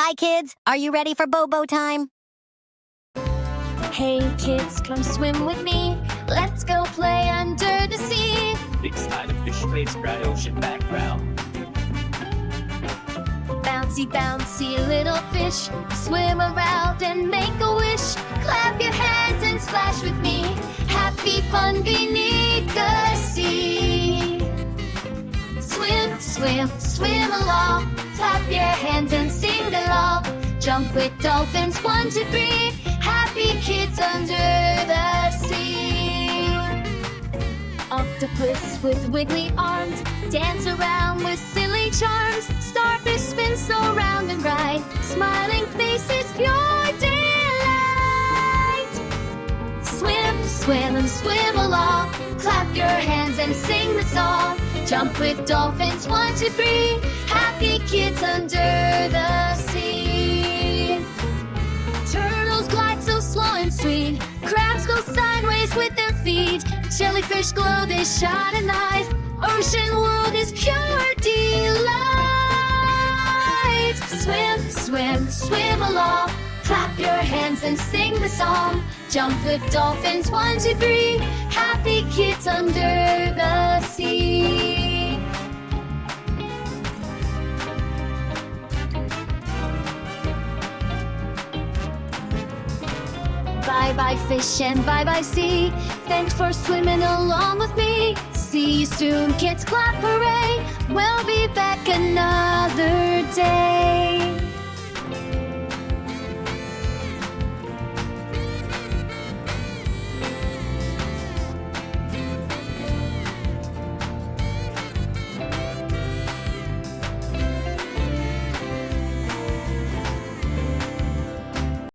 Hi, kids. Are you ready for Bobo time? Hey kids, come swim with me. Let's go play under the sea. Big smile of fish waves, bright ocean background. Bouncy, bouncy little fish, swim around and make a wish. Clap your hands and splash with me. Happy fun beneath the sea. Swim, swim, swim along. Clap your hands and sing along. Jump with dolphins, 1, 2, 3. Happy kids under the sea. Octopus with wiggly arms, dance around with silly charms. Starfish spins so round and right, smiling faces, pure delight. Swim, swim, and swim along. Clap your hands and sing the song. Jump with dolphins, 1, 2, 3. Happy kids under the sea. Turtles glide so slow and sweet. Crabs go sideways with their feet. Jellyfish glow, they shine at night. Ocean world is pure delight. Swim, swim, swim along. Clap your hands and sing the song. Jump with dolphins, 1, 2, 3. Happy kids under the sea. Bye-bye fish and bye-bye sea. Thanks for swimming along with me. See you soon, kids, clap hooray. We'll be back another